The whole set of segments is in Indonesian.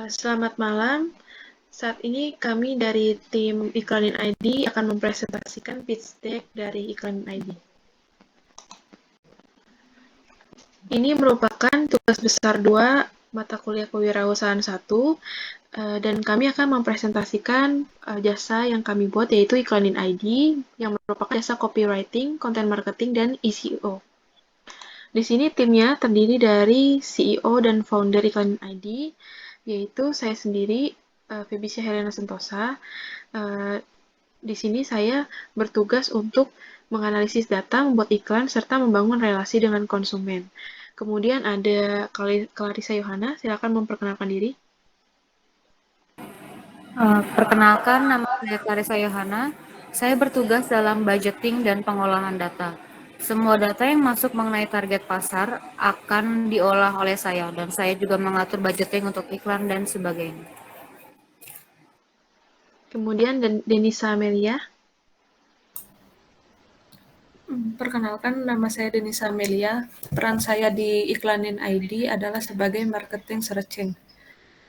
Selamat malam. Saat ini kami dari tim Iklanin ID akan mempresentasikan pitch deck dari Iklanin ID. Ini merupakan tugas besar 2 mata kuliah kewirausahaan 1, dan kami akan mempresentasikan jasa yang kami buat, yaitu Iklanin ID, yang merupakan jasa copywriting, content marketing, dan SEO. Di sini timnya terdiri dari CEO dan founder Iklanin ID, yaitu saya sendiri, Febisya Helena Sentosa. Di sini saya bertugas untuk menganalisis data, membuat iklan, serta membangun relasi dengan konsumen. Kemudian ada Clarissa Yohana, silakan memperkenalkan diri. Perkenalkan, nama saya Clarissa Yohana. Saya bertugas dalam budgeting dan pengolahan data. Semua data yang masuk mengenai target pasar akan diolah oleh saya, dan saya juga mengatur budgeting untuk iklan dan sebagainya. Kemudian Denisa Amelia. Perkenalkan, nama saya Denisa Amelia. Peran saya di Iklanin ID adalah sebagai marketing searching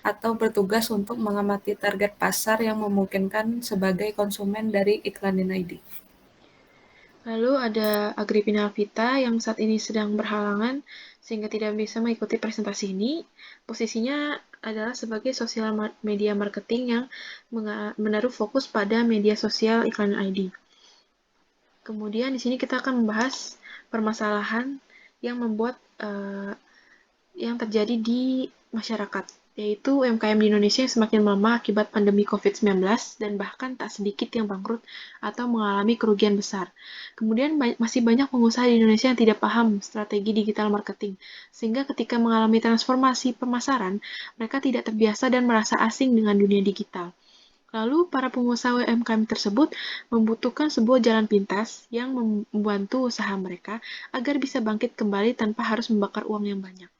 atau bertugas untuk mengamati target pasar yang memungkinkan sebagai konsumen dari Iklanin ID. Lalu ada Agripina Alvita yang saat ini sedang berhalangan sehingga tidak bisa mengikuti presentasi ini. Posisinya adalah sebagai sosial media marketing yang menaruh fokus pada media sosial Iklanin ID. Kemudian di sini kita akan membahas permasalahan yang membuat yang terjadi di masyarakat, yaitu UMKM di Indonesia yang semakin melemah akibat pandemi COVID-19 dan bahkan tak sedikit yang bangkrut atau mengalami kerugian besar. Kemudian masih banyak pengusaha di Indonesia yang tidak paham strategi digital marketing, sehingga ketika mengalami transformasi pemasaran, mereka tidak terbiasa dan merasa asing dengan dunia digital. Lalu, para pengusaha UMKM tersebut membutuhkan sebuah jalan pintas yang membantu usaha mereka agar bisa bangkit kembali tanpa harus membakar uang yang banyak.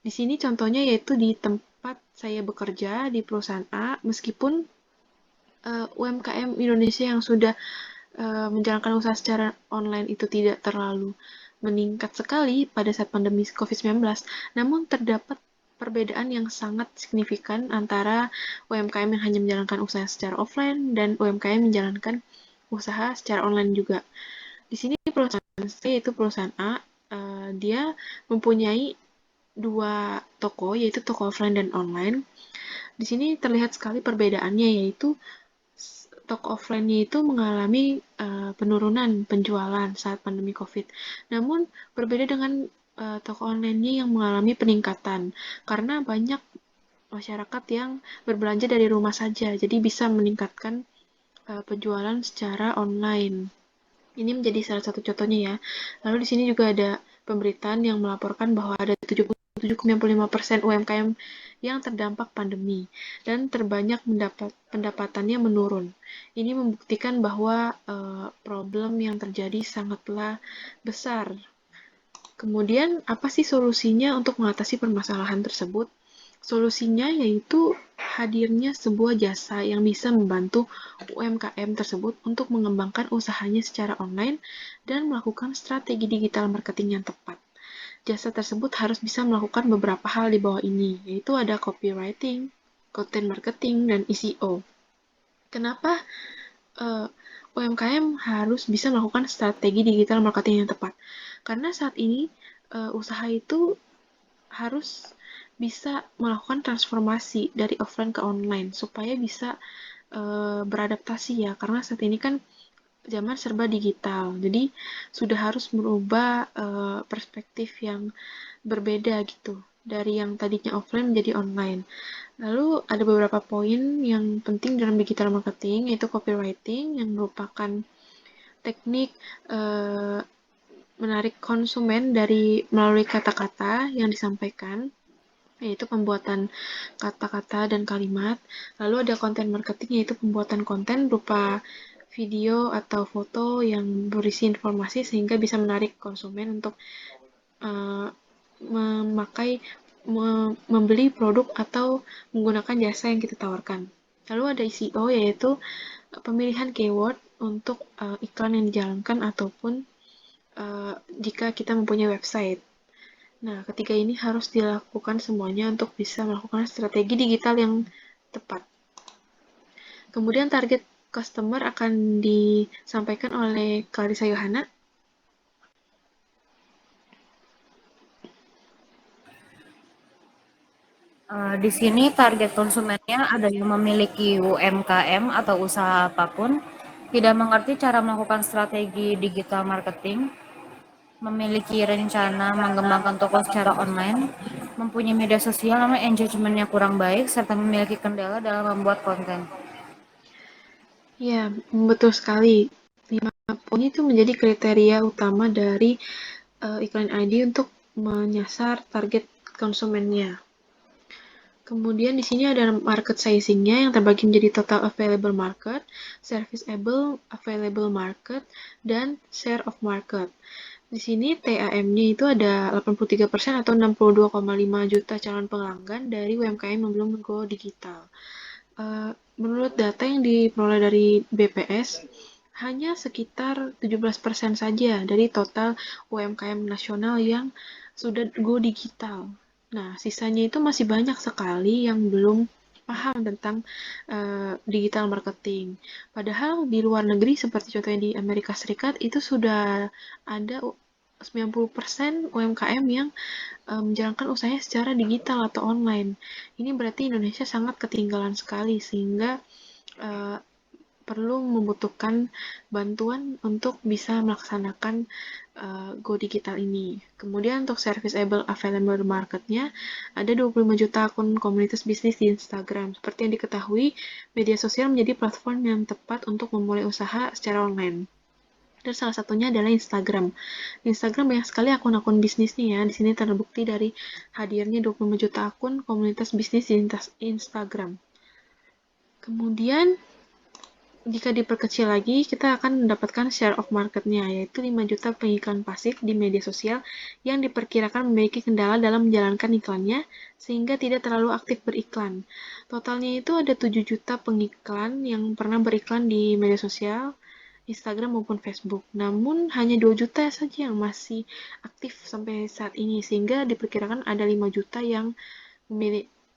Di sini contohnya yaitu di tempat saya bekerja di perusahaan A, meskipun UMKM Indonesia yang sudah menjalankan usaha secara online itu tidak terlalu meningkat sekali pada saat pandemi COVID-19, namun terdapat perbedaan yang sangat signifikan antara UMKM yang hanya menjalankan usaha secara offline dan UMKM yang menjalankan usaha secara online juga. Di sini perusahaan saya, yaitu perusahaan A, dia mempunyai 2 toko, yaitu toko offline dan online. Di sini terlihat sekali perbedaannya, yaitu toko offline-nya itu mengalami penurunan penjualan saat pandemi COVID. Namun berbeda dengan toko online-nya yang mengalami peningkatan karena banyak masyarakat yang berbelanja dari rumah saja, jadi bisa meningkatkan penjualan secara online. Ini menjadi salah satu contohnya ya. Lalu di sini juga ada pemberitaan yang melaporkan bahwa ada 77,5% UMKM yang terdampak pandemi dan terbanyak pendapatannya menurun. Ini membuktikan bahwa problem yang terjadi sangatlah besar. Kemudian, apa sih solusinya untuk mengatasi permasalahan tersebut? Solusinya yaitu hadirnya sebuah jasa yang bisa membantu UMKM tersebut untuk mengembangkan usahanya secara online dan melakukan strategi digital marketing yang tepat. Jasa tersebut harus bisa melakukan beberapa hal di bawah ini, yaitu ada copywriting, content marketing, dan SEO. Kenapa UMKM harus bisa melakukan strategi digital marketing yang tepat? Karena saat ini usaha itu harus bisa melakukan transformasi dari offline ke online supaya bisa beradaptasi ya, karena saat ini kan zaman serba digital, jadi sudah harus merubah perspektif yang berbeda gitu dari yang tadinya offline menjadi online. Lalu ada beberapa poin yang penting dalam digital marketing, yaitu copywriting yang merupakan teknik menarik konsumen dari melalui kata-kata yang disampaikan, yaitu pembuatan kata-kata dan kalimat. Lalu ada content marketing, yaitu pembuatan konten berupa video atau foto yang berisi informasi sehingga bisa menarik konsumen untuk membeli produk atau menggunakan jasa yang kita tawarkan. Lalu ada SEO, yaitu pemilihan keyword untuk iklan yang dijalankan ataupun jika kita mempunyai website. Nah, ketiga ini harus dilakukan semuanya untuk bisa melakukan strategi digital yang tepat. Kemudian target customer akan disampaikan oleh Clarissa Yohana. Di sini target konsumennya ada yang memiliki UMKM atau usaha apapun, tidak mengerti cara melakukan strategi digital marketing, memiliki rencana mengembangkan toko secara online, mempunyai media sosial namun engagement-nya kurang baik, serta memiliki kendala dalam membuat konten. Ya, betul sekali. 5 poin itu menjadi kriteria utama dari iklan ID untuk menyasar target konsumennya. Kemudian di sini ada market sizing-nya yang terbagi menjadi total available market, serviceable available market, dan share of market. Di sini TAM-nya itu ada 83% atau 62,5 juta calon pelanggan dari UMKM yang belum go digital. Menurut data yang diperoleh dari BPS, hanya sekitar 17% saja dari total UMKM nasional yang sudah go digital. Nah, sisanya itu masih banyak sekali yang belum paham tentang digital marketing. Padahal di luar negeri seperti contohnya di Amerika Serikat itu sudah ada 90% UMKM yang menjalankan usahanya secara digital atau online. Ini berarti Indonesia sangat ketinggalan sekali sehingga uh, perlu membutuhkan bantuan untuk bisa melaksanakan Go Digital ini. Kemudian untuk serviceable available marketnya ada 25 juta akun komunitas bisnis di Instagram. Seperti yang diketahui, media sosial menjadi platform yang tepat untuk memulai usaha secara online. Dan salah satunya adalah Instagram. Di Instagram banyak sekali akun-akun bisnis nih ya. Di sini terbukti dari hadirnya 25 juta akun komunitas bisnis di Instagram. Kemudian jika diperkecil lagi, kita akan mendapatkan share of market-nya, yaitu 5 juta pengiklan pasif di media sosial yang diperkirakan memiliki kendala dalam menjalankan iklannya, sehingga tidak terlalu aktif beriklan. Totalnya itu ada 7 juta pengiklan yang pernah beriklan di media sosial, Instagram maupun Facebook. Namun, hanya 2 juta saja yang masih aktif sampai saat ini, sehingga diperkirakan ada 5 juta yang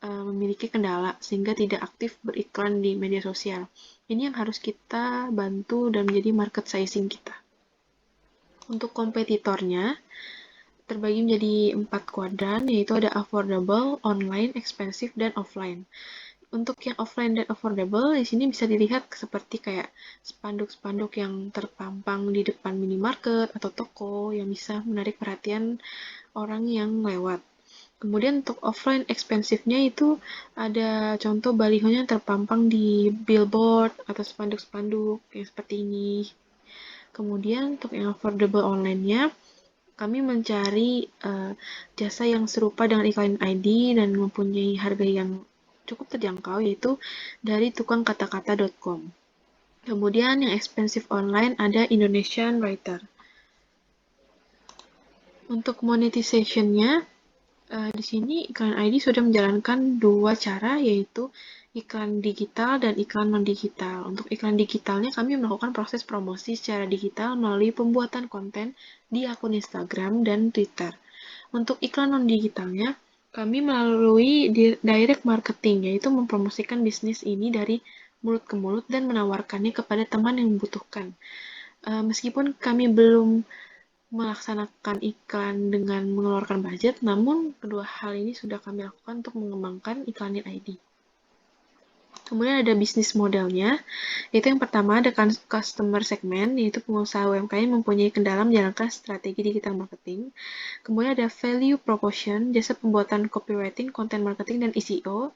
memiliki kendala sehingga tidak aktif beriklan di media sosial. Ini yang harus kita bantu dan menjadi market sizing kita. Untuk kompetitornya terbagi menjadi 4 kuadran, yaitu ada affordable, online, expensive, dan offline. Untuk yang offline dan affordable, di sini bisa dilihat seperti kayak spanduk-spanduk yang terpampang di depan minimarket atau toko yang bisa menarik perhatian orang yang lewat. Kemudian untuk offline expensive-nya itu ada contoh balihonya yang terpampang di billboard atau spanduk-spanduk yang seperti ini. Kemudian untuk yang affordable online-nya, kami mencari jasa yang serupa dengan iklan ID dan mempunyai harga yang cukup terjangkau, yaitu dari tukangkatakata.com. Kemudian yang expensive online ada Indonesian Writer. Untuk monetization-nya, di sini iklan ID sudah menjalankan dua cara, yaitu iklan digital dan iklan non-digital. Untuk iklan digitalnya, kami melakukan proses promosi secara digital melalui pembuatan konten di akun Instagram dan Twitter. Untuk iklan non-digitalnya, kami melalui direct marketing, yaitu mempromosikan bisnis ini dari mulut ke mulut dan menawarkannya kepada teman yang membutuhkan. Meskipun kami belum melaksanakan iklan dengan mengeluarkan budget, namun kedua hal ini sudah kami lakukan untuk mengembangkan iklan ID. Kemudian ada bisnis modelnya, yaitu yang pertama ada customer segment, yaitu pengusaha UMKM mempunyai kendala menjalankan strategi digital marketing. Kemudian ada value proposition, jasa pembuatan copywriting, content marketing, dan SEO.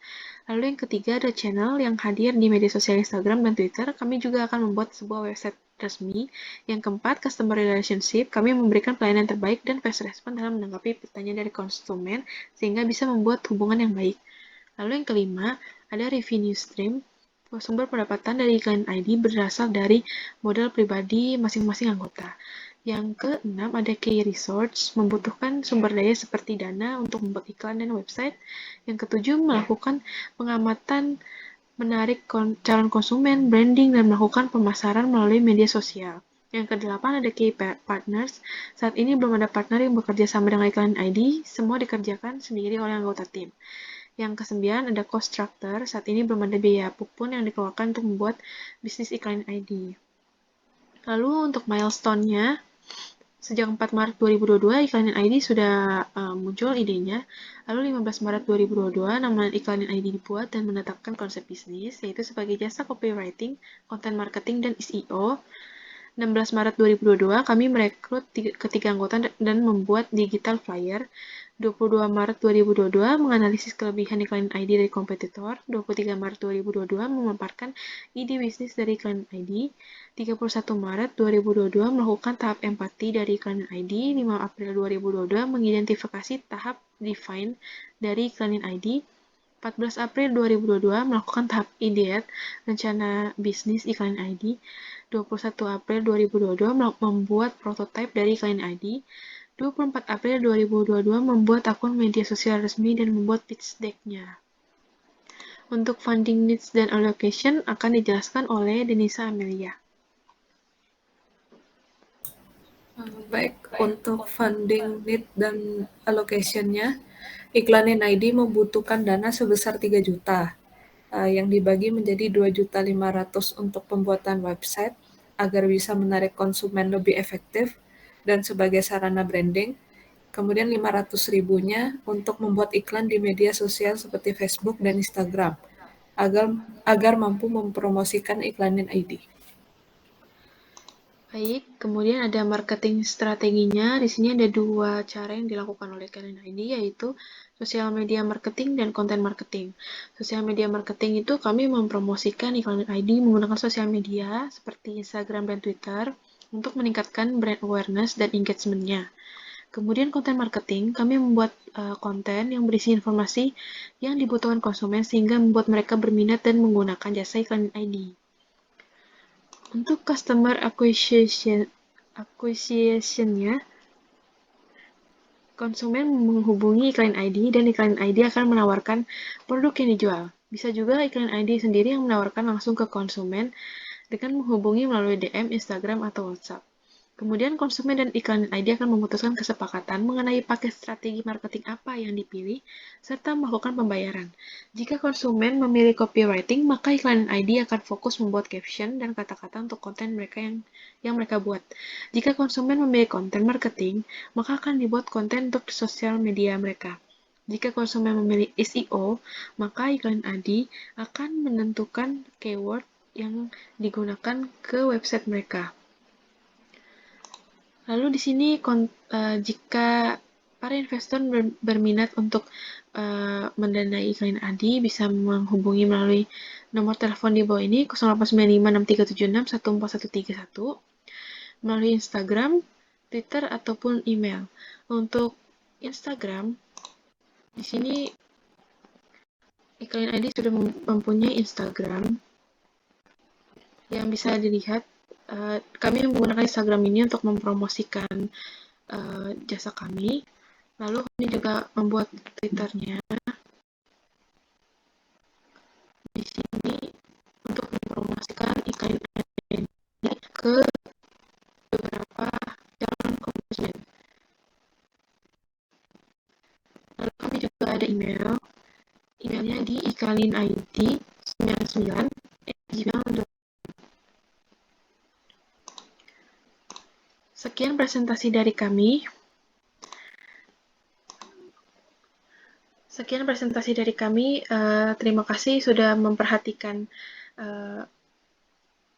Lalu yang ketiga ada channel yang hadir di media sosial Instagram dan Twitter. Kami juga akan membuat sebuah website resmi. Yang keempat, customer relationship. Kami memberikan pelayanan terbaik dan fast response dalam menanggapi pertanyaan dari konsumen sehingga bisa membuat hubungan yang baik. Lalu yang kelima, ada revenue stream. Sumber pendapatan dari iklan ID berasal dari modal pribadi masing-masing anggota. Yang keenam ada key resource, membutuhkan sumber daya seperti dana untuk membuat iklan dan website. Yang ketujuh, melakukan pengamatan menarik calon konsumen, branding, dan melakukan pemasaran melalui media sosial. Yang kedelapan ada key partners. Saat ini belum ada partner yang bekerja sama dengan iklan ID, semua dikerjakan sendiri oleh anggota tim. Yang kesembilan ada cost structure. Saat ini belum ada biaya apapun yang dikeluarkan untuk membuat bisnis iklan ID. Lalu untuk milestone-nya, sejak 4 Maret 2022, Iklanin ID sudah muncul idenya. Lalu 15 Maret 2022, nama Iklanin ID dibuat dan menetapkan konsep bisnis, yaitu sebagai jasa copywriting, content marketing, dan SEO. 16 Maret 2022, kami merekrut ketiga anggota dan membuat digital flyer. 22 Maret 2022, menganalisis kelebihan iklan ID dari kompetitor. 23 Maret 2022, memaparkan ide bisnis dari iklan ID. 31 Maret 2022, melakukan tahap empati dari iklan ID. 5 April 2022, mengidentifikasi tahap define dari iklan ID. 14 April 2022, melakukan tahap ideat, rencana bisnis iklan ID. 21 April 2022, membuat prototipe dari iklan ID. 24 April 2022, membuat akun media sosial resmi dan membuat pitch deck-nya. Untuk funding needs dan allocation akan dijelaskan oleh Denisa Amelia. Baik, untuk funding need dan allocation-nya, Iklanin ID membutuhkan dana sebesar 3 juta, yang dibagi menjadi 2.500.000 untuk pembuatan website agar bisa menarik konsumen lebih efektif dan sebagai sarana branding. Kemudian 500.000-nya untuk membuat iklan di media sosial seperti Facebook dan Instagram agar mampu mempromosikan Iklanin ID. Baik, kemudian ada marketing strateginya. Di sini ada dua cara yang dilakukan oleh Iklanin ID, yaitu sosial media marketing dan konten marketing. Sosial media marketing itu kami mempromosikan Iklanin ID menggunakan sosial media seperti Instagram dan Twitter untuk meningkatkan brand awareness dan engagement-nya. Kemudian konten marketing, kami membuat konten yang berisi informasi yang dibutuhkan konsumen sehingga membuat mereka berminat dan menggunakan jasa Iklanin ID. Untuk customer acquisition-nya, konsumen menghubungi iklan ID dan iklan ID akan menawarkan produk yang dijual. Bisa juga iklan ID sendiri yang menawarkan langsung ke konsumen dengan menghubungi melalui DM, Instagram, atau WhatsApp. Kemudian konsumen dan iklan ID akan memutuskan kesepakatan mengenai paket strategi marketing apa yang dipilih, serta melakukan pembayaran. Jika konsumen memilih copywriting, maka iklan ID akan fokus membuat caption dan kata-kata untuk konten mereka yang mereka buat. Jika konsumen memilih konten marketing, maka akan dibuat konten untuk sosial media mereka. Jika konsumen memilih SEO, maka iklan ID akan menentukan keyword yang digunakan ke website mereka. Lalu di sini jika para investor berminat untuk mendanai iklan ID bisa menghubungi melalui nomor telepon di bawah ini 089563761431 melalui Instagram, Twitter ataupun email. Untuk Instagram, di sini iklan ID sudah mempunyai Instagram yang bisa dilihat. Kami menggunakan Instagram ini untuk mempromosikan jasa kami. Lalu kami juga membuat Twitternya di sini untuk mempromosikan iklan ini ke beberapa calon konsumen. Lalu kami juga ada emailnya di iklaninid99@gmail.com. Sekian presentasi dari kami. Terima kasih sudah memperhatikan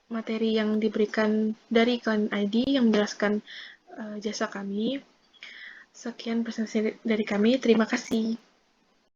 materi yang diberikan dari Iklan ID yang menjelaskan jasa kami. Sekian presentasi dari kami. Terima kasih.